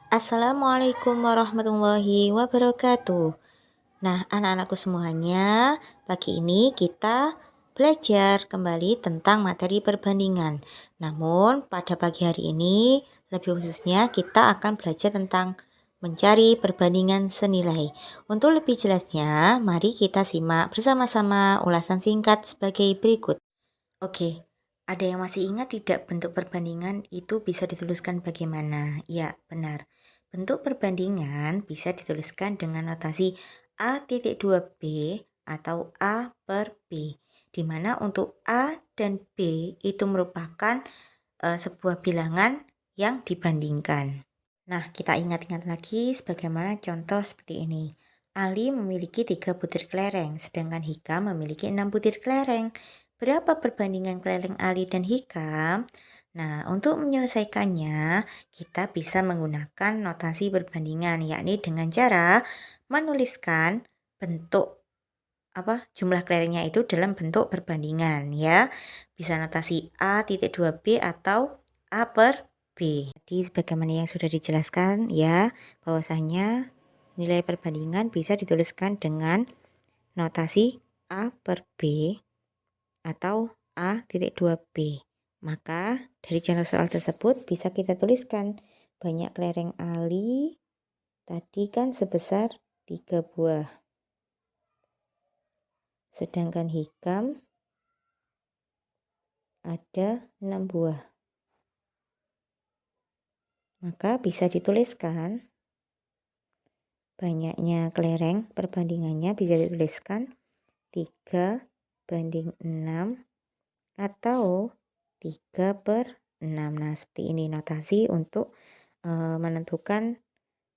Assalamualaikum warahmatullahi wabarakatuh. Nah, anak-anakku semuanya, pagi ini kita belajar kembali tentang materi perbandingan. Namun, pada pagi hari ini, lebih khususnya kita akan belajar tentang mencari perbandingan senilai. Untuk lebih jelasnya, mari kita simak bersama-sama ulasan singkat sebagai berikut. Oke, ada yang masih ingat tidak bentuk perbandingan itu bisa dituliskan bagaimana? Ya, benar. Bentuk perbandingan bisa dituliskan dengan notasi A.2B atau A per B, di mana untuk A dan B itu merupakan sebuah bilangan yang dibandingkan. Nah, kita ingat-ingat lagi sebagaimana contoh seperti ini. Ali memiliki 3 butir kelereng, sedangkan Hikam memiliki 6 butir kelereng. Berapa perbandingan kelereng Ali dan Hikam? Nah, untuk menyelesaikannya, kita bisa menggunakan notasi perbandingan, yakni dengan cara menuliskan bentuk jumlah kelerengnya itu dalam bentuk perbandingan ya. Bisa notasi A.2B atau A per B. Jadi sebagaimana yang sudah dijelaskan ya, bahwasanya nilai perbandingan bisa dituliskan dengan notasi A per B atau A.2B. Maka dari contoh soal tersebut bisa kita tuliskan banyak kelereng Ali tadi kan sebesar 3 buah. Sedangkan Hikam ada 6 buah. Maka bisa dituliskan banyaknya kelereng perbandingannya bisa dituliskan 3 banding 6 atau 3/6. Nah, seperti ini notasi untuk menentukan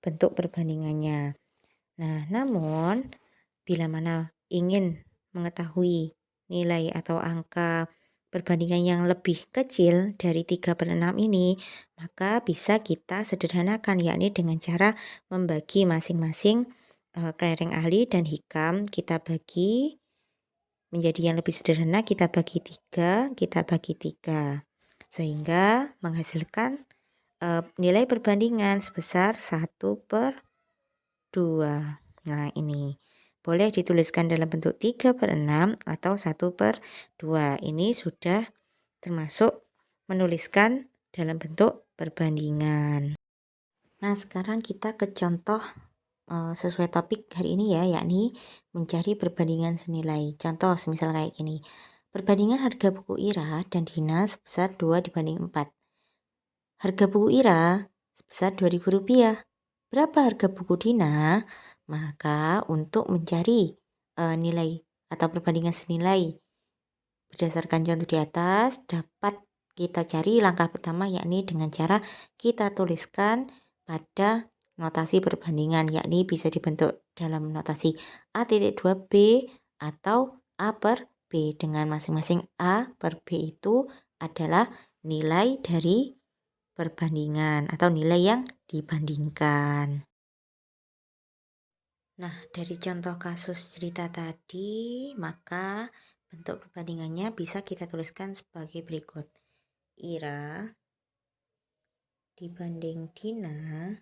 bentuk perbandingannya. Nah, namun bila mana ingin mengetahui nilai atau angka perbandingan yang lebih kecil dari 3/6 ini, maka bisa kita sederhanakan, yakni dengan cara membagi masing-masing kelereng Ali dan Hikam kita bagi menjadi yang lebih sederhana, kita bagi 3, kita bagi 3. Sehingga menghasilkan nilai perbandingan sebesar 1/2. Nah, ini boleh dituliskan dalam bentuk 3/6 atau 1/2. Ini sudah termasuk menuliskan dalam bentuk perbandingan. Nah, sekarang kita ke contoh sesuai topik hari ini ya, yakni mencari perbandingan senilai. Contoh semisal kayak gini. Perbandingan harga buku Ira dan Dina sebesar 2/4. Harga buku Ira sebesar Rp2.000. Berapa harga buku Dina? Maka untuk mencari nilai atau perbandingan senilai berdasarkan contoh di atas dapat kita cari langkah pertama, yakni dengan cara kita tuliskan pada notasi perbandingan, yakni bisa dibentuk dalam notasi A.2B atau A per B, dengan masing-masing A per B itu adalah nilai dari perbandingan atau nilai yang dibandingkan. Nah, dari contoh kasus cerita tadi, maka bentuk perbandingannya bisa kita tuliskan sebagai berikut. Ira dibanding Dina,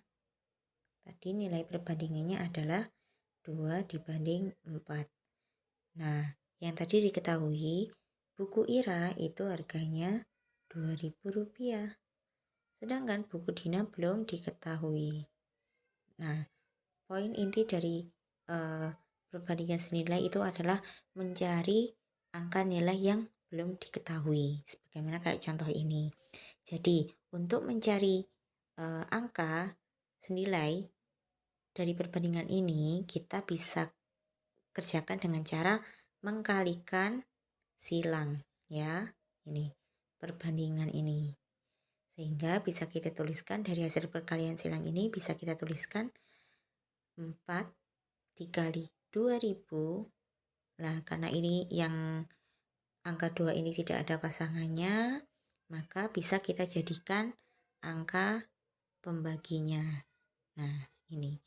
tadi nilai perbandingannya adalah 2/4. Nah, yang tadi diketahui, buku Ira itu harganya Rp2.000. Sedangkan buku Dina belum diketahui. Nah, poin inti dari perbandingan senilai itu adalah mencari angka nilai yang belum diketahui, sebagaimana kayak contoh ini. Jadi, untuk mencari angka senilai dari perbandingan ini, kita bisa kerjakan dengan cara mengkalikan silang ya. Ini perbandingan ini. Sehingga bisa kita tuliskan dari hasil perkalian silang ini, bisa kita tuliskan 4 dikali 2.000. Nah, karena ini yang angka 2 ini tidak ada pasangannya, maka bisa kita jadikan angka pembaginya. Nah, ini.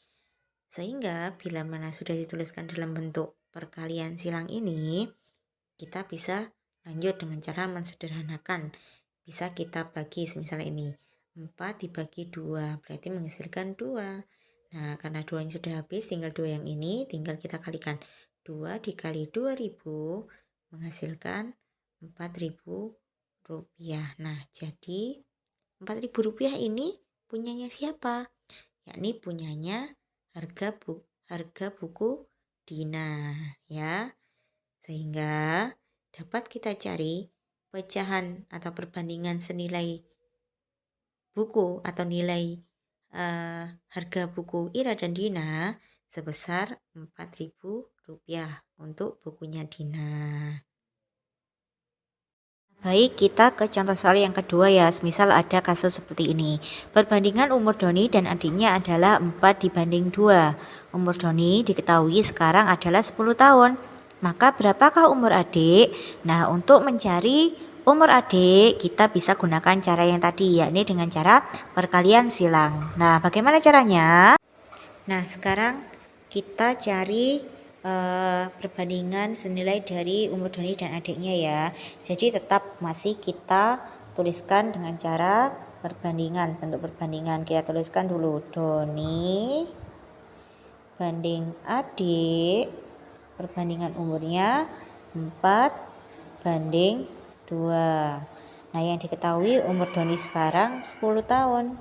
Sehingga bila mana sudah dituliskan dalam bentuk perkalian silang ini, kita bisa lanjut dengan cara mensederhanakan. Bisa kita bagi misalnya ini 4 dibagi 2 berarti menghasilkan 2. Nah, karena 2 sudah habis, tinggal 2 yang ini, tinggal kita kalikan. 2 dikali 2000 menghasilkan 4.000 rupiah. Nah, jadi 4.000 rupiah ini punyanya siapa? Yakni punyanya harga buku Dina, ya. Sehingga dapat kita cari pecahan atau perbandingan senilai buku atau nilai harga buku Ira dan Dina sebesar 4.000 rupiah untuk bukunya Dina. Baik, kita ke contoh soal yang kedua ya. Misal ada kasus seperti ini. Perbandingan umur Doni dan adiknya adalah 4 dibanding 2. Umur Doni diketahui sekarang adalah 10 tahun. Maka berapakah umur adik? Nah, untuk mencari umur adik, kita bisa gunakan cara yang tadi, yakni dengan cara perkalian silang. Nah, bagaimana caranya? Nah, sekarang kita cari perbandingan senilai dari umur Doni dan adiknya ya. Jadi tetap masih kita tuliskan dengan cara perbandingan, bentuk perbandingan. Kita tuliskan dulu Doni banding adik, perbandingan umurnya 4 banding 2. Nah, yang diketahui umur Doni sekarang 10 tahun.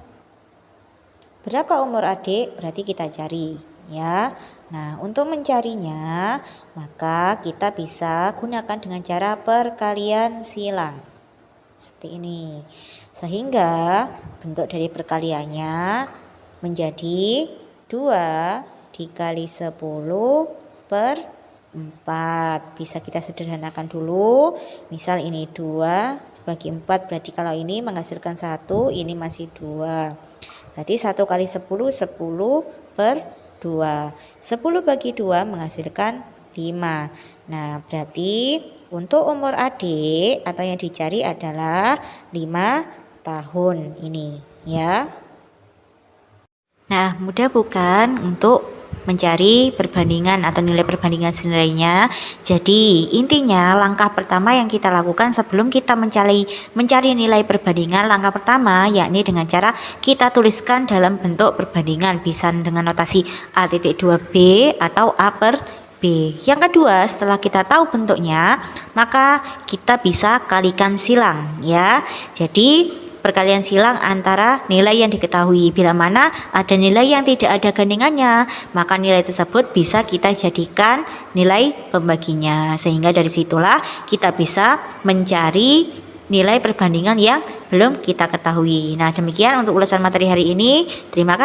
Berapa umur adik? Berarti kita cari ya. Nah, untuk mencarinya maka kita bisa gunakan dengan cara perkalian silang seperti ini, sehingga bentuk dari perkaliannya menjadi 2 dikali 10 per 4. Bisa kita sederhanakan dulu. Misal ini 2 dibagi 4, berarti kalau ini menghasilkan 1, ini masih 2. Berarti 1 kali 10, 10 per 2. 10 bagi 2 menghasilkan 5. Nah, berarti untuk umur adik atau yang dicari adalah 5 tahun ini ya. Nah, mudah bukan untuk mencari perbandingan atau nilai perbandingan senilainya. Jadi intinya langkah pertama yang kita lakukan sebelum kita mencari nilai perbandingan, langkah pertama yakni dengan cara kita tuliskan dalam bentuk perbandingan, bisa dengan notasi A.2b atau A per B. Yang kedua, setelah kita tahu bentuknya, maka kita bisa kalikan silang ya. Jadi perkalian silang antara nilai yang diketahui. Bila mana ada nilai yang tidak ada gandingannya, maka nilai tersebut bisa kita jadikan nilai pembaginya. Sehingga dari situlah kita bisa mencari nilai perbandingan yang belum kita ketahui. Nah, demikian untuk ulasan materi hari ini. Terima kasih.